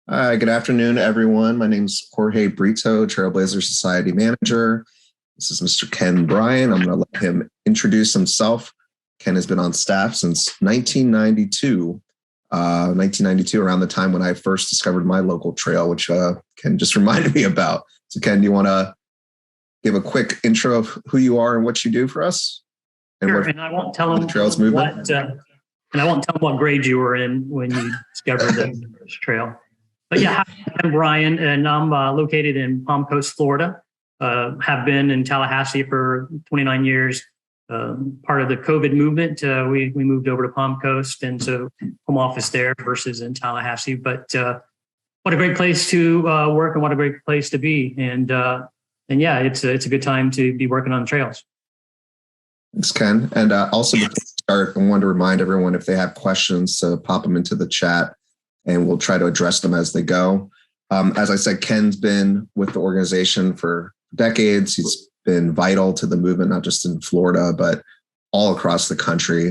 Hi, good afternoon, everyone. My name is Jorge Brito, Trailblazer Society Manager. This is Mr. Ken Bryan. I'm going to let him introduce himself. Ken has been on staff since 1992, around the time when I first discovered my local trail, which Ken just reminded me about. So, Ken, do you want to give a quick intro of who you are and what you do for us? And sure, and I won't tell them trails movement. And I won't tell them what grade you were in when you discovered the trail. But yeah, I'm Brian, and I'm located in Palm Coast, Florida. Have been in Tallahassee for 29 years. Part of the COVID movement, we moved over to Palm Coast, and so home office there versus in Tallahassee. But what a great place to work, and what a great place to be. And yeah, it's a good time to be working on trails. Thanks, Ken. And also before we start, I want to remind everyone if they have questions to pop them into the chat, and we'll try to address them as they go. As I said, Ken's been with the organization for decades. He's been vital to the movement, not just in Florida, but all across the country.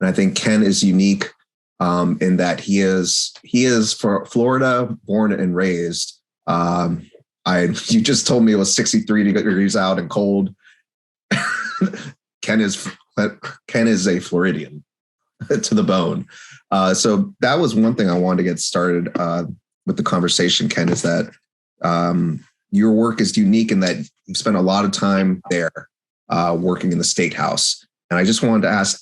And I think Ken is unique in that he is for Florida, born and raised. You just told me it was 63 degrees out and cold. Ken is a Floridian to the bone. So that was one thing I wanted to get started with the conversation, Ken, is that your work is unique in that you've spent a lot of time there working in the State House. And I just wanted to ask,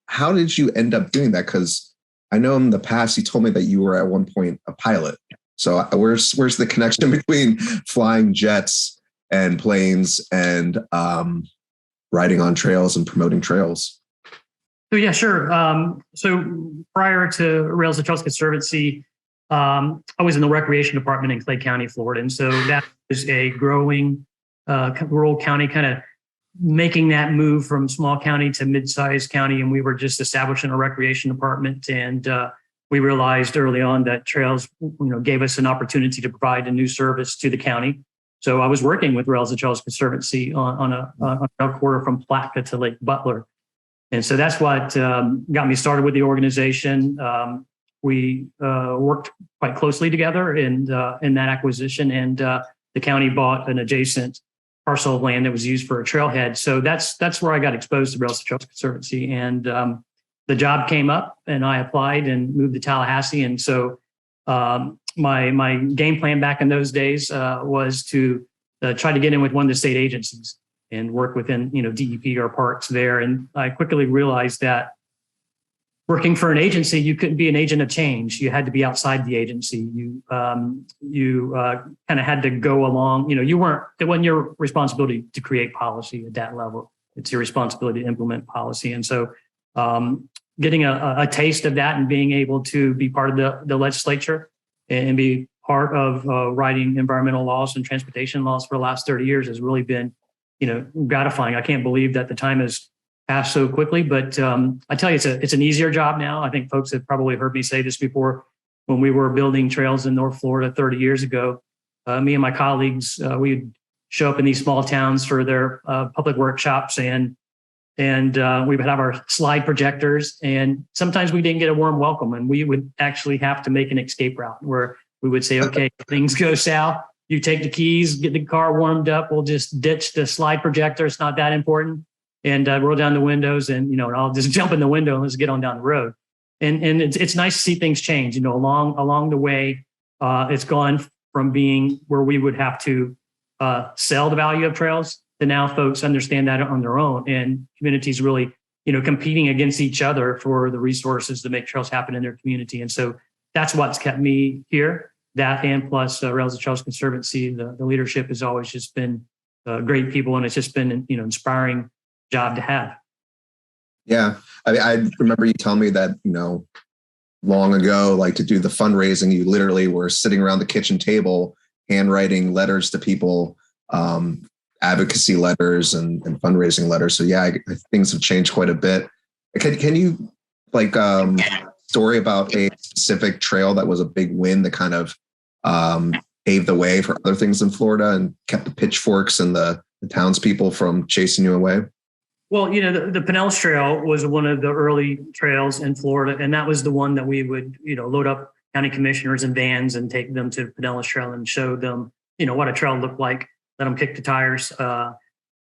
how did you end up doing that? Because I know in the past you told me that you were at one point a pilot. So where's the connection between flying jets and planes and riding on trails and promoting trails? So yeah, sure. So prior to Rails and Trails Conservancy, I was in the recreation department in Clay County, Florida. And so that was a growing rural county, kind of making that move from small county to mid-sized county. And we were just establishing a recreation department. And we realized early on that trails, gave us an opportunity to provide a new service to the county. So I was working with Rails and Trails Conservancy on a corridor from Palatka to Lake Butler. And so that's what got me started with the organization. We worked quite closely together in that acquisition, and the county bought an adjacent parcel of land that was used for a trailhead. So that's where I got exposed to Rails and Trails Conservancy, and the job came up, and I applied and moved to Tallahassee. And so my game plan back in those days was to try to get in with one of the state agencies and work within, DEP or parks there. And I quickly realized that working for an agency, you couldn't be an agent of change. You had to be outside the agency. You kind of had to go along. It wasn't your responsibility to create policy at that level. It's your responsibility to implement policy. And so getting a taste of that and being able to be part of the legislature and be part of writing environmental laws and transportation laws for the last 30 years has really been gratifying. I can't believe that the time has passed so quickly, but I tell you, it's an easier job now. I think folks have probably heard me say this before. When we were building trails in North Florida 30 years ago, me and my colleagues, we'd show up in these small towns for their public workshops, and we would have our slide projectors, and sometimes we didn't get a warm welcome, and we would actually have to make an escape route where we would say, okay, things go south. You take the keys, get the car warmed up. We'll just ditch the slide projector. It's not that important. And roll down the windows, and I'll just jump in the window and let's get on down the road. And it's nice to see things change. Along the way, it's gone from being where we would have to sell the value of trails to now folks understand that on their own, and communities really competing against each other for the resources to make trails happen in their community. And so that's what's kept me here. That, and plus Rails and Trails Conservancy, the leadership has always just been great people, and it's just been inspiring job to have. Yeah, I remember you telling me that long ago, like to do the fundraising, you literally were sitting around the kitchen table, handwriting letters to people, advocacy letters and fundraising letters. So yeah, things have changed quite a bit. Can you story about a specific trail that was a big win that kind of paved the way for other things in Florida and kept the pitchforks and the townspeople from chasing you away? Well, the Pinellas Trail was one of the early trails in Florida, and that was the one that we would, load up county commissioners in vans and take them to Pinellas Trail and show them, what a trail looked like, let them kick the tires.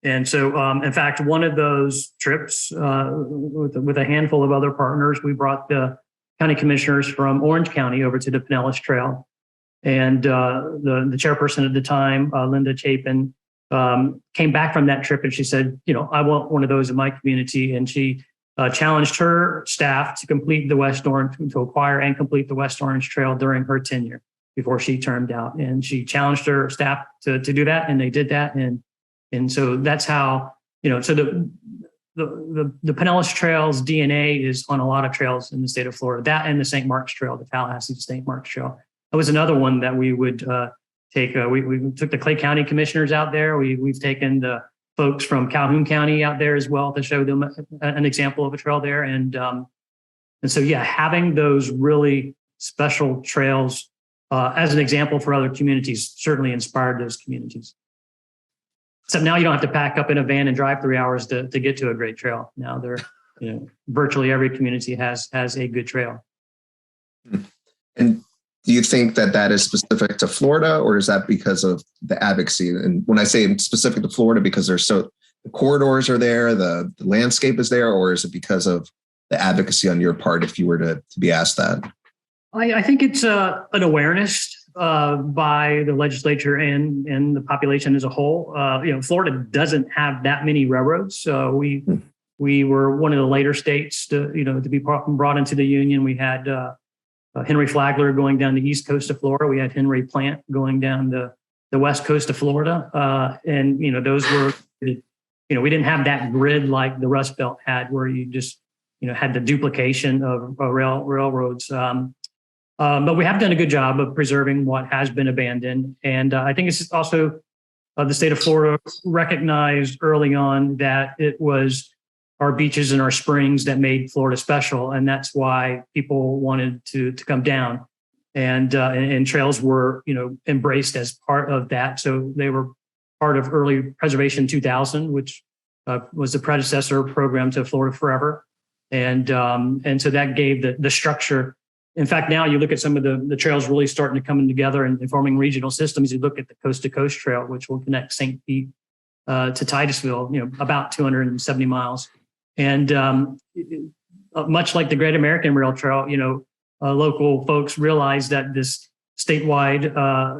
And so, in fact, one of those trips with a handful of other partners, we brought the county commissioners from Orange County over to the Pinellas Trail. And the chairperson at the time, Linda Chapin, came back from that trip and she said, I want one of those in my community. And she challenged her staff to complete the West Orange, to acquire and complete the West Orange Trail during her tenure before she termed out. And she challenged her staff to do that, and they did that. And so that's how, so the Pinellas Trail's DNA is on a lot of trails in the state of Florida. That and the St. Mark's Trail, the Tallahassee St. Mark's Trail. That was another one that we would take. We took the Clay County commissioners out there. We've taken the folks from Calhoun County out there as well to show them an example of a trail there. And so, yeah, having those really special trails as an example for other communities certainly inspired those communities. Except now you don't have to pack up in a van and drive 3 hours to get to a great trail. Now virtually every community has a good trail. And do you think that is specific to Florida, or is that because of the advocacy? And when I say specific to Florida, because the corridors are there, the landscape is there, or is it because of the advocacy on your part, if you were to be asked that? I think it's an awareness by the legislature and the population as a whole. Florida doesn't have that many railroads. So we were one of the later states to be brought into the union. We had Henry Flagler going down the east coast of Florida. We had Henry Plant going down the west coast of Florida. And those were, we didn't have that grid like the Rust Belt had, where you just, had the duplication of railroads. But we have done a good job of preserving what has been abandoned. And I think it's also the state of Florida recognized early on that it was our beaches and our springs that made Florida special. And that's why people wanted to come down. And trails were, embraced as part of that. So they were part of early Preservation 2000, which was the predecessor program to Florida Forever. And so that gave the structure. In fact, now you look at some of the trails really starting to come together and forming regional systems. You look at the Coast to Coast Trail, which will connect St. Pete to Titusville, about 270 miles. And much like the Great American Rail Trail, local folks realized that this statewide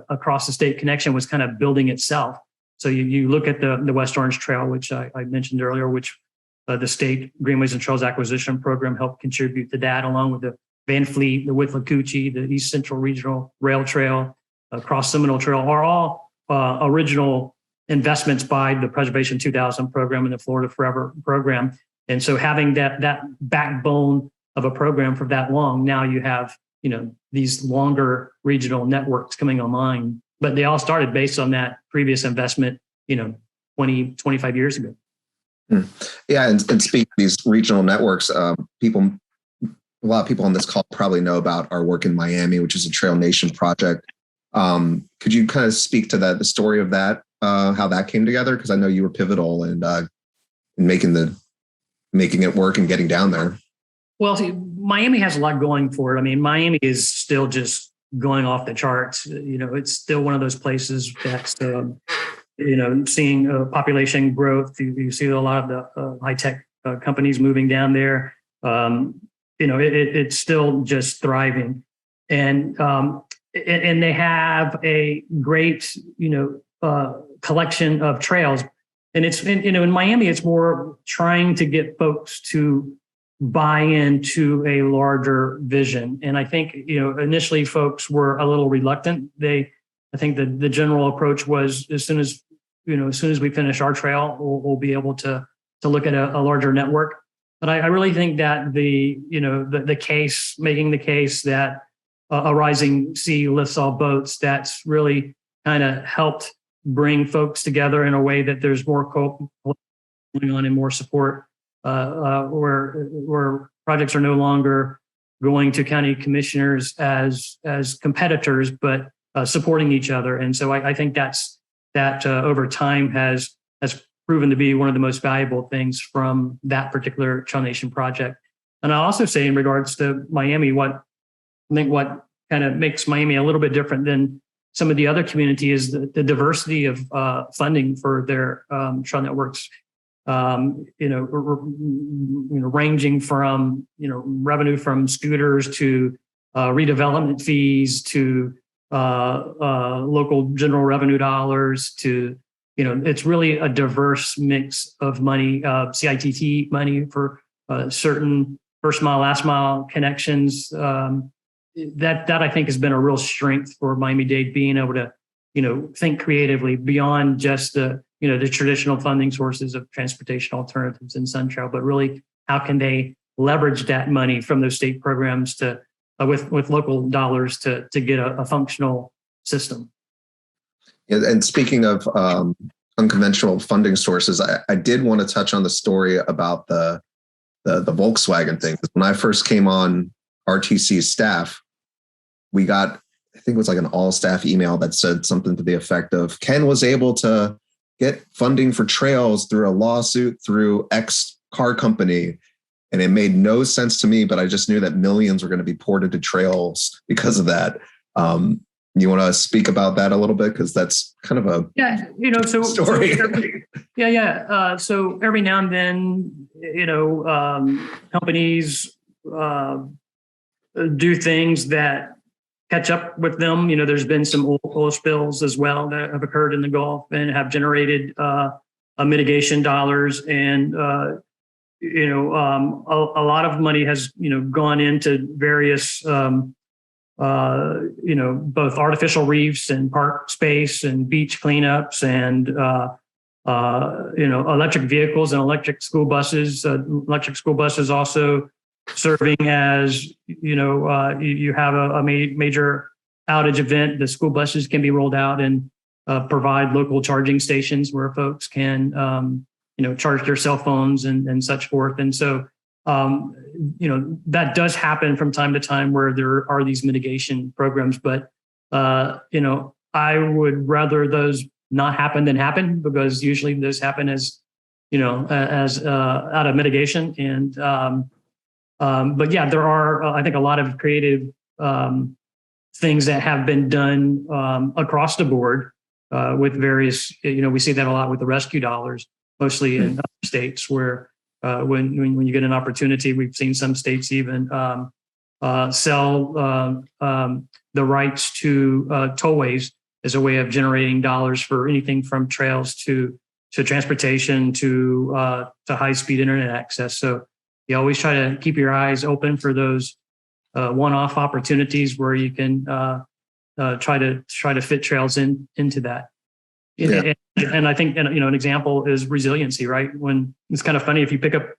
across the state connection was kind of building itself. So you look at the West Orange Trail, which I mentioned earlier, which the state Greenways and Trails Acquisition Program helped contribute to that, along with the Van Fleet, the Withlacoochee, the East Central Regional Rail Trail, Cross Seminole Trail are all original investments by the Preservation 2000 program and the Florida Forever program. And so having that backbone of a program for that long, now you have, these longer regional networks coming online, but they all started based on that previous investment, 20, 25 years ago. Yeah. And speaking of these regional networks, a lot of people on this call probably know about our work in Miami, which is a Trail Nation project. Could you kind of speak to the story of that, how that came together? Because I know you were pivotal in making it work and getting down there. Well, see, Miami has a lot going for it. I mean, Miami is still just going off the charts. It's still one of those places that's, seeing population growth. You see a lot of the high-tech companies moving down there. It's still just thriving. And they have a great, collection of trails. And it's, in Miami, it's more trying to get folks to buy into a larger vision. And I think, initially folks were a little reluctant. I think the general approach was as soon as we finish our trail, we'll be able to look at a larger network. But I really think that making the case that a rising sea lifts all boats, that's really kind of helped bring folks together in a way that there's more going on and more support, where projects are no longer going to county commissioners as competitors, but supporting each other. And so I think that over time has proven to be one of the most valuable things from that particular Trail Nation project. And I'll also say in regards to Miami, what kind of makes Miami a little bit different than some of the other communities, the diversity of funding for their trail networks. Ranging from revenue from scooters to redevelopment fees to local general revenue dollars to it's really a diverse mix of money, CITT money for certain first mile, last mile connections. That I think has been a real strength for Miami-Dade, being able to think creatively beyond just the traditional funding sources of transportation alternatives and SunTrail, but really how can they leverage that money from those state programs to with local dollars to get a functional system. And speaking of unconventional funding sources, I did want to touch on the story about the Volkswagen thing. When I first came on RTC staff, we got, I think it was like an all staff email that said something to the effect of Ken was able to get funding for trails through a lawsuit through X car company. And it made no sense to me, but I just knew that millions were going to be poured into trails because of that. You want to speak about that a little bit? Because that's kind of a story. So every now and then, companies do things that catch up with them. There's been some oil spills as well that have occurred in the Gulf and have generated mitigation dollars. And, a lot of money has, gone into various, both artificial reefs and park space and beach cleanups and, electric vehicles and electric school buses. Electric school buses also serving as, you have a major outage event, the school buses can be rolled out and provide local charging stations where folks can, charge their cell phones and such forth. And so, that does happen from time to time where there are these mitigation programs, but, I would rather those not happen than happen, because usually those happen as out of mitigation. And, but yeah, there are, I think, a lot of creative things that have been done across the board with various, we see that a lot with the rescue dollars, mostly in other states where when you get an opportunity, we've seen some states even sell the rights to tollways as a way of generating dollars for anything from trails to transportation to high-speed internet access. So you always try to keep your eyes open for those one-off opportunities where you can try to fit trails into that. Yeah. And I think, an example is resiliency, right? When it's kind of funny, if you pick up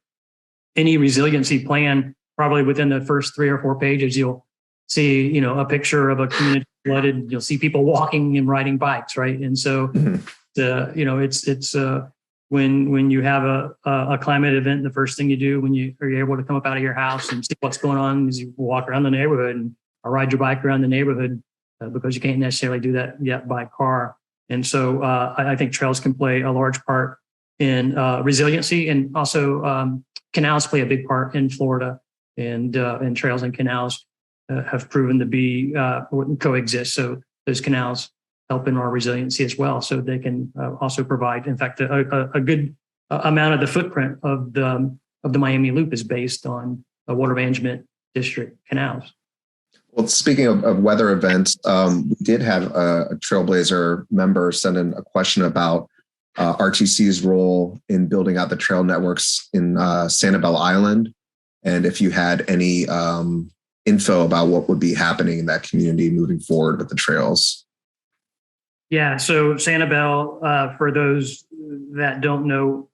any resiliency plan, probably within the first 3 or 4 pages, you'll see, a picture of a community flooded. You'll see people walking and riding bikes, right? And so, it's when you have a climate event, the first thing you do when you're able to come up out of your house and see what's going on is you walk around the neighborhood or ride your bike around the neighborhood because you can't necessarily do that yet by car. And so I think trails can play a large part in resiliency, and also canals play a big part in Florida, and trails and canals have proven to be coexist. So those canals help in our resiliency as well. So they can also provide, in fact, a good amount of the footprint of the Miami Loop is based on a water management district canals. Well, speaking of weather events, we did have a Trailblazer member send in a question about RTC's role in building out the trail networks in Sanibel Island, and if you had any info about what would be happening in that community moving forward with the trails. Yeah, so Sanibel, for those that don't know,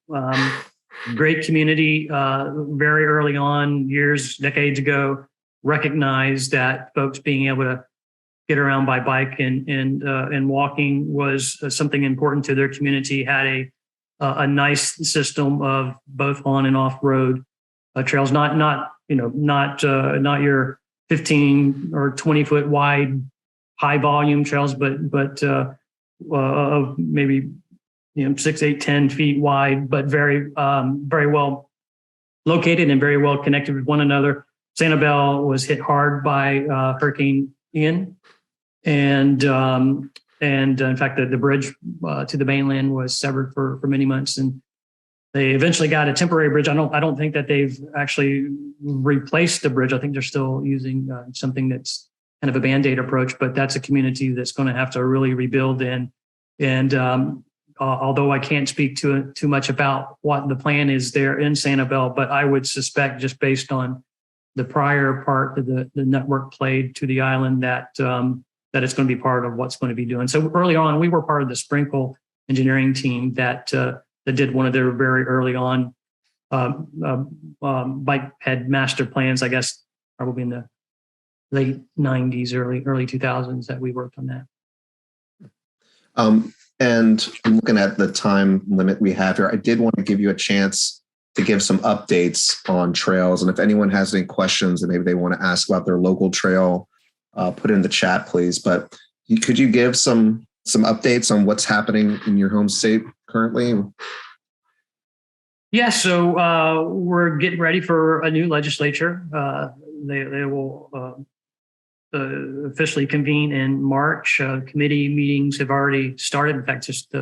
great community, very early on, decades ago, recognized that folks being able to get around by bike and walking was something important to their community. Had a nice system of both on and off road trails, not your 15 or 20 foot wide high volume trails, but of maybe 6, 8, 10 feet wide, but very well located and very well connected with one another. Sanibel was hit hard by Hurricane Ian, and in fact, the bridge to the mainland was severed for many months, and they eventually got a temporary bridge. I don't think that they've actually replaced the bridge. I think they're still using something that's kind of a Band-Aid approach, but that's a community that's going to have to really rebuild. And although I can't speak too much about what the plan is there in Sanibel, but I would suspect, just based on the prior part that the network played to the island, that it's going to be part of what's going to be doing. So early on, we were part of the Sprinkle engineering team that did one of their very early on bike ped master plans, I guess, probably in the late 90s, early 2000s that we worked on that. And looking at the time limit we have here, I did want to give you a chance to give some updates on trails. And if anyone has any questions and maybe they want to ask about their local trail, put it in the chat, please. But could you give some updates on what's happening in your home state currently? Yeah, so we're getting ready for a new legislature. They will officially convene in March. Committee meetings have already started. In fact, just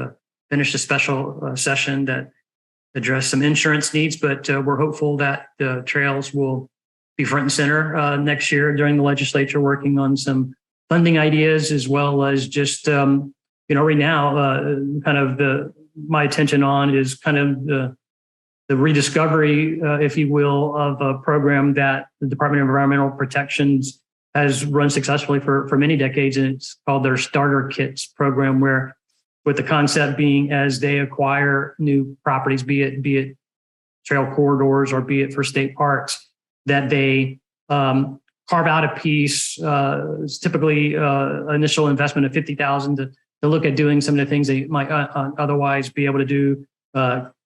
finished a special session that addressed some insurance needs, but we're hopeful that the trails will be front and center next year during the legislature, working on some funding ideas, as well as just, right now, my attention on is kind of the rediscovery, if you will, of a program that the Department of Environmental Protections has run successfully for many decades, and it's called their Starter Kits program, where with the concept being, as they acquire new properties, be it trail corridors or be it for state parks, that they carve out a piece, typically initial investment of $50,000 to look at doing some of the things they might otherwise be able to do,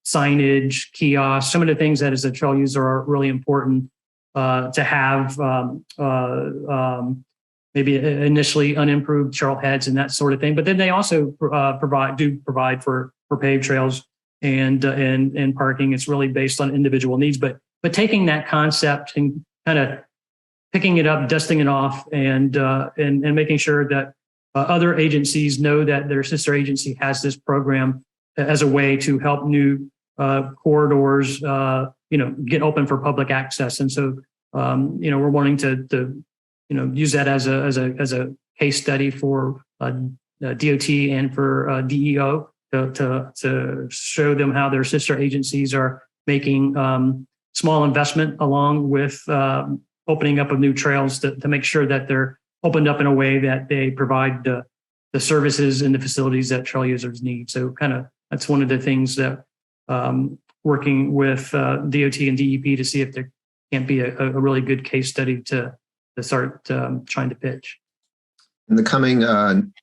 signage, kiosks, some of the things that as a trail user are really important to have, maybe initially unimproved trailheads and that sort of thing. But then they also provide for paved trails and parking. It's really based on individual needs. But taking that concept and kind of picking it up, dusting it off, and making sure that other agencies know that their sister agency has this program as a way to help new corridors, get open for public access. And so, we're wanting to use that as a case study for DOT and for DEO to show them how their sister agencies are making small investment along with opening up of new trails to make sure that they're opened up in a way that they provide the services and the facilities that trail users need. So that's one of the things that working with DOT and DEP to see if there can't be a really good case study to start trying to pitch. In the coming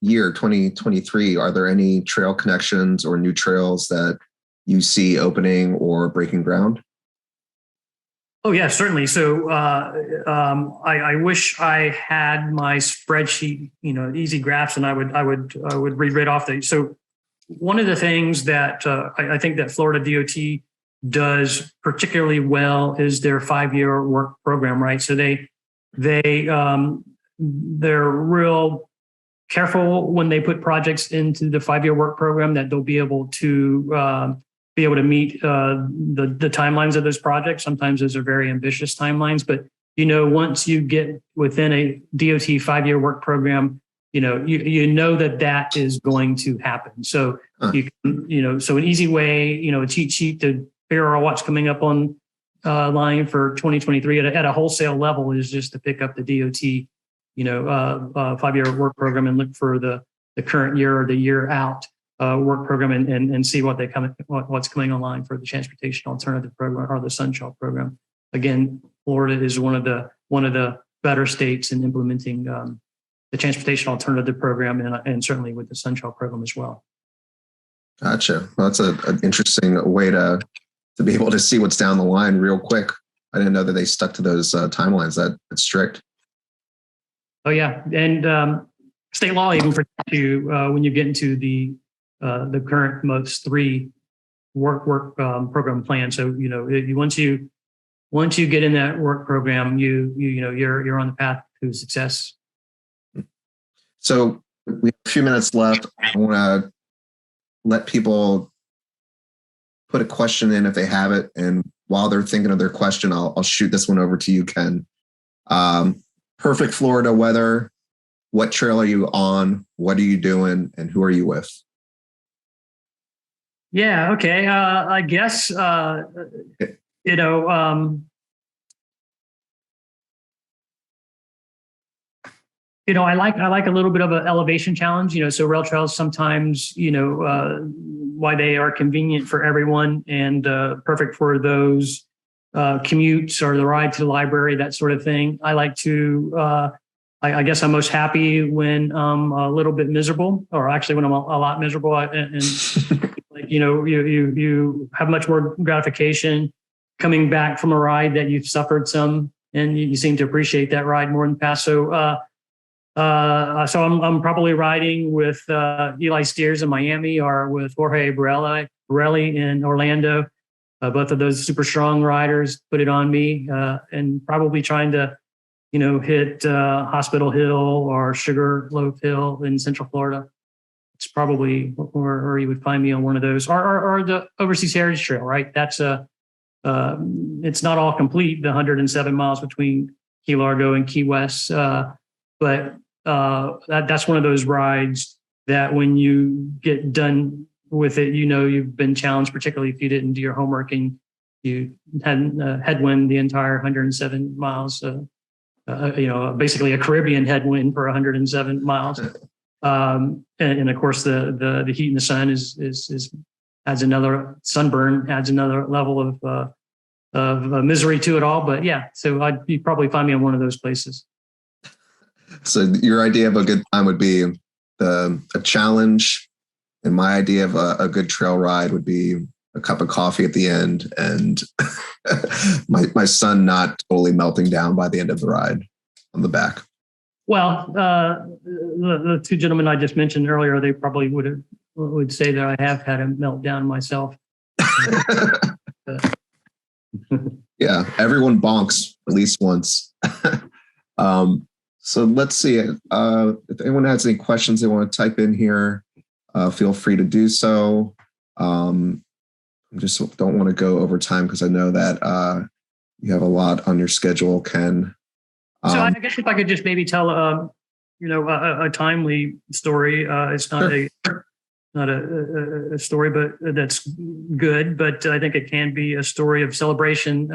year, 2023, are there any trail connections or new trails that you see opening or breaking ground? Oh yeah, certainly. So I wish I had my spreadsheet, easy graphs, and I would read right off the. So one of the things that I think that Florida DOT does particularly well is their 5-year work program, right? So they're real careful when they put projects into the 5-year work program that they'll be able to meet the timelines of those projects. Sometimes those are very ambitious timelines, but once you get within a DOT 5-year work program, you know that is going to happen. So so an easy way, a cheat sheet to figure out what's coming up on line for 2023 at a wholesale level is just to pick up the DOT 5-year work program and look for the current year or the year out work program and see what's coming online for the transportation alternative program or the Sunshine program. Again, Florida is one of the better states in implementing the transportation alternative program and certainly with the Sunshine program as well. Gotcha. Well, that's an interesting way to be able to see what's down the line real quick. I didn't know that they stuck to those timelines that's strict. Oh yeah, and state law even protects you when you get into the current most 3 work program plan. So once you get in that work program, you're on the path to success. So we have a few minutes left. I want to let people put a question in if they have it. And while they're thinking of their question, I'll shoot this one over to you, Ken. Perfect Florida weather. What trail are you on? What are you doing? And who are you with? Yeah. Okay. I guess, you know, I like a little bit of an elevation challenge, so rail trails sometimes, why they are convenient for everyone and perfect for those commutes or the ride to the library, that sort of thing. I like to, I guess I'm most happy when I'm a little bit miserable, or actually when I'm a lot miserable, and like, you have much more gratification coming back from a ride that you've suffered some, and you seem to appreciate that ride more in the past. So I'm probably riding with Eli Steers in Miami, or with Jorge Borelli in Orlando. Both of those super strong riders put it on me, and probably trying to, hit Hospital Hill or Sugarloaf Hill in Central Florida. It's probably where you would find me on one of those, or the Overseas Heritage Trail, right? That's it's not all complete, the 107 miles between Key Largo and Key West, but that's one of those rides that when you get done with it, you've been challenged, particularly if you didn't do your homework and you hadn't headwind the entire 107 miles. Basically a Caribbean headwind for 107 miles. And of course, the heat and the sun adds another sunburn, adds another level of misery to it all. But yeah, so you'd probably find me in one of those places. So your idea of a good time would be a challenge, and my idea of a good trail ride would be a cup of coffee at the end, and my son not totally melting down by the end of the ride on the back. Well, the two gentlemen I just mentioned earlier, they probably would say that I have had a meltdown myself. Yeah, everyone bonks at least once. So let's see. If anyone has any questions they want to type in here, feel free to do so. I just don't want to go over time because I know that you have a lot on your schedule, Ken. So I guess if I could just maybe tell, a timely story. It's not a story, but that's good. But I think it can be a story of celebration.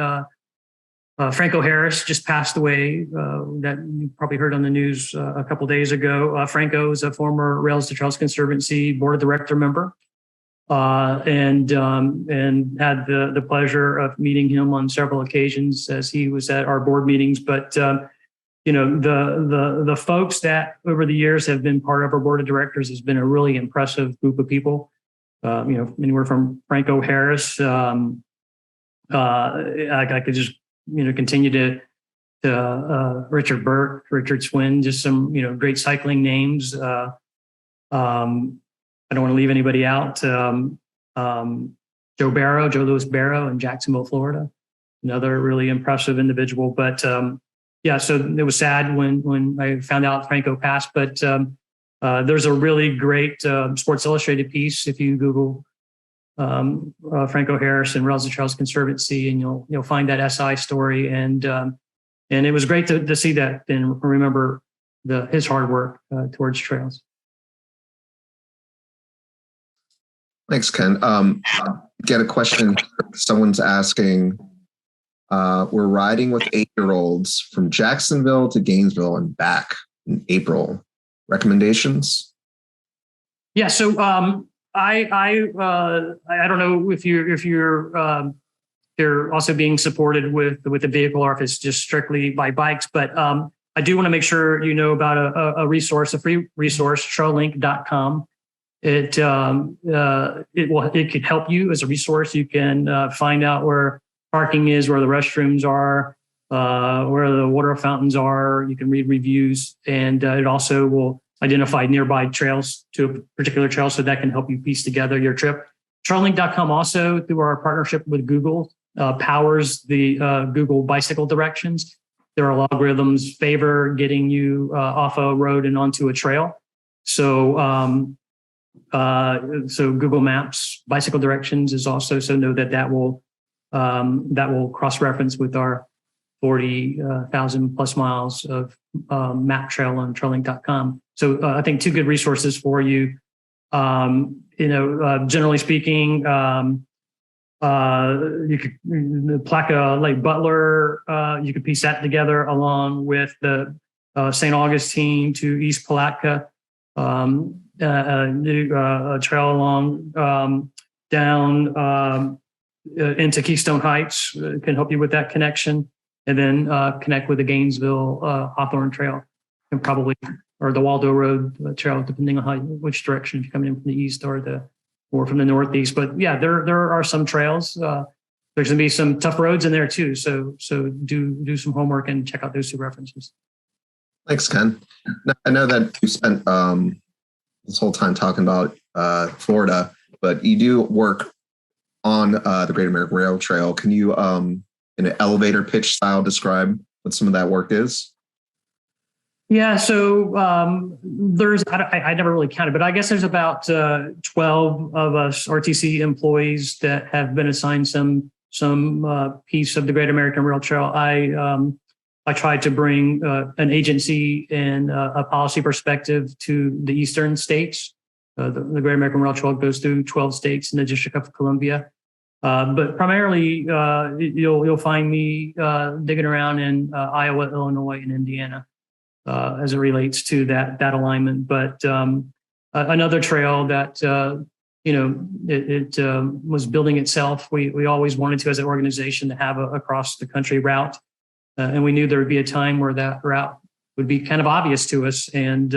Franco Harris just passed away. That you probably heard on the news a couple days ago. Franco is a former Rails to Trails Conservancy board of director member, and had the pleasure of meeting him on several occasions as he was at our board meetings. But the folks that over the years have been part of our board of directors has been a really impressive group of people. Anywhere from Franco Harris. I could just continue to Richard Burke, Richard Swin, just some great cycling names. I don't want to leave anybody out. Joe Louis Barrow in Jacksonville, Florida, another really impressive individual. But so it was sad when I found out Franco passed. But there's a really great Sports Illustrated piece if you Google Franco Harris and Rails to Trails Conservancy, and you'll find that SI story. And it was great to see that and remember his hard work towards trails. Thanks, Ken. Get a question. Someone's asking, we're riding with 8-year-olds from Jacksonville to Gainesville and back in April. Recommendations? Yeah. So I don't know if you're also being supported with a vehicle or if it's just strictly by bikes, but I do want to make sure you know about a resource, a free resource, traillink.com. It could help you as a resource. You can find out where parking is, where the restrooms are, where the water fountains are. You can read reviews, and it also will identify nearby trails to a particular trail, so that can help you piece together your trip. Traillink.com also, through our partnership with Google, powers the Google bicycle directions. there are algorithms favor getting you off a road and onto a trail. So so Google Maps bicycle directions is also, so know that will cross-reference with our 40,000 plus miles of map trail on traillink.com. So I think two good resources for you. Generally speaking, you could Placa Lake Butler, you could piece that together along with the St. Augustine to East Palatka, new trail along down into Keystone Heights can help you with that connection, and then connect with the Gainesville Hawthorne Trail, and probably or the Waldo Road Trail, depending on which direction, if you're coming in from the east or from the northeast. But yeah, there are some trails. There's going to be some tough roads in there too. So do some homework and check out those two references. Thanks, Ken. I know that you spent this whole time talking about Florida, but you do work on the Great American Rail Trail. Can you, in an elevator pitch style, describe what some of that work is? Yeah, so I never really counted, but I guess there's about 12 of us RTC employees that have been assigned some piece of the Great American Rail Trail. I tried to bring an agency and a policy perspective to the eastern states. The Great American Rail Trail goes through 12 states in the District of Columbia. But primarily, you'll find me digging around in Iowa, Illinois, and Indiana as it relates to that alignment. But another trail that it was building itself. We always wanted to, as an organization, to have a across the country route. And we knew there would be a time where that route would be kind of obvious to us. And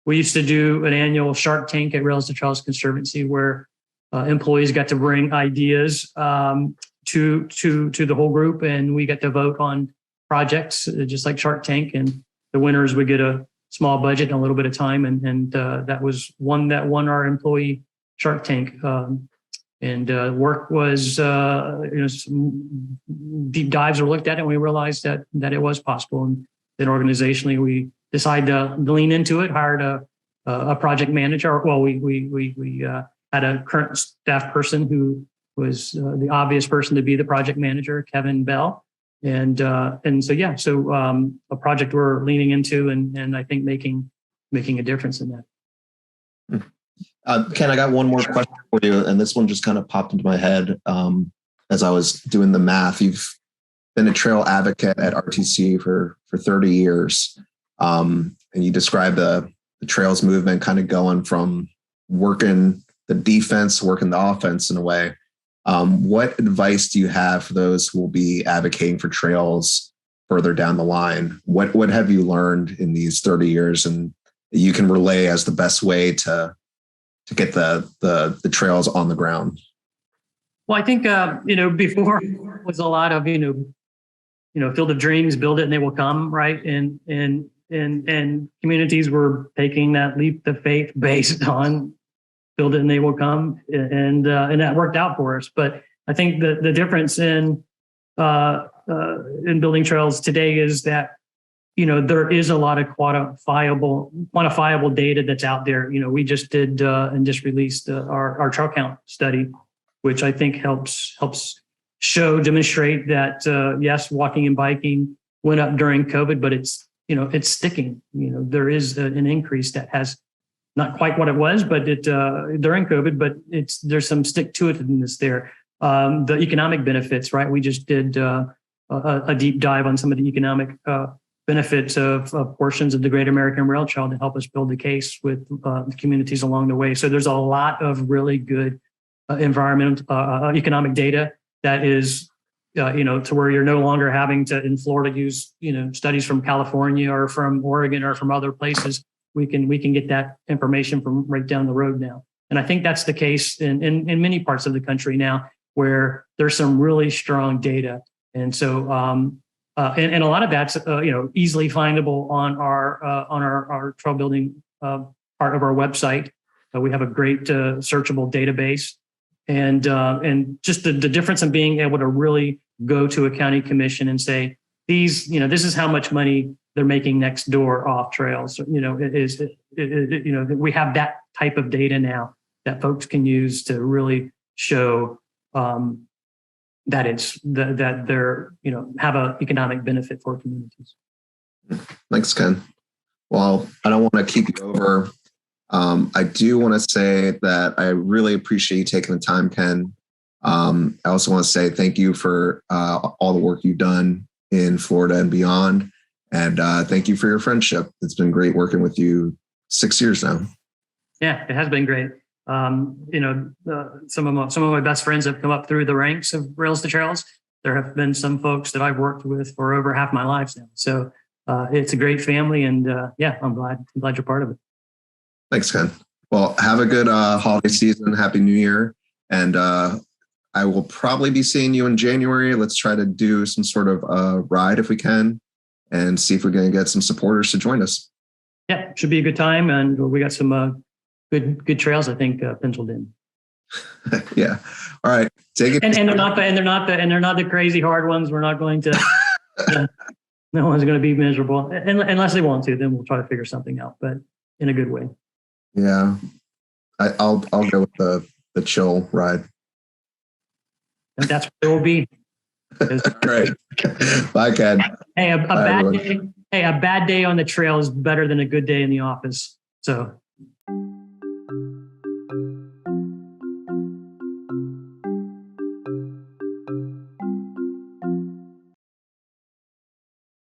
we used to do an annual Shark Tank at Rails to Trails Conservancy, where employees got to bring ideas to the whole group, and we got to vote on projects, just like Shark Tank. And the winners would get a small budget and a little bit of time, and that was one that won our employee Shark Tank. Work was, some deep dives were looked at, and we realized that it was possible. And then organizationally, we decided to lean into it, hired a project manager. Well, we had a current staff person who was the obvious person to be the project manager, Kevin Bell. And so a project we're leaning into, and I think making a difference in that. Ken, I got one more question for you, and this one just kind of popped into my head as I was doing the math. You've been a trail advocate at RTC for 30 years, and you described the trails movement kind of going from working the defense, working the offense in a way. What advice do you have for those who will be advocating for trails further down the line? What have you learned in these 30 years, and you can relay as the best way to get the trails on the ground? Well, I think before was a lot of Field of Dreams, build it and they will come, right? And communities were taking that leap of faith based on build it and they will come, and that worked out for us. But I think the difference in building trails today is that there is a lot of quantifiable data that's out there. We just did and just released our trail count study, which I think helps demonstrate that yes, walking and biking went up during COVID, but it's sticking. There is an increase that has not quite what it was, but during COVID, but there's some stick to itness there. The economic benefits, right? We just did a deep dive on some of the economic benefits of portions of the Great American Rail Trail to help us build the case with the communities along the way. So there's a lot of really good environmental economic data that is, to where you're no longer having to, in Florida, use, studies from California or from Oregon or from other places. We can get that information from right down the road now. And I think that's the case in many parts of the country now, where there's some really strong data. And so, and a lot of that's, easily findable on our trail building part of our website. We have a great searchable database, and just the difference in being able to really go to a county commission and say, these, this is how much money they're making next door off trails. We have that type of data now that folks can use to really show that that they're, have an economic benefit for communities. Thanks, Ken. Well, I don't want to keep you over. I do want to say that I really appreciate you taking the time, Ken. I also want to say thank you for all the work you've done in Florida and beyond. And thank you for your friendship. It's been great working with you 6 years now. Yeah, it has been great. Some of my best friends have come up through the ranks of Rails to Trails. There have been some folks that I've worked with for over half my life now. So it's a great family, and I'm glad you're part of it. Thanks, Ken. Well, have a good holiday season. Happy New Year. And I will probably be seeing you in January. Let's try to do some sort of ride if we can, and see if we're going to get some supporters to join us. Yeah, should be a good time. And we got some good trails, I think, penciled in. Yeah. All right. Take it. And they're not the crazy hard ones. We're not going to. No one's going to be miserable unless they want to. Then we'll try to figure something out, but in a good way. Yeah, I'll go with the chill ride. And that's what it will be. Great. Bye, Ken. Hey, a bad day on the trail is better than a good day in the office. So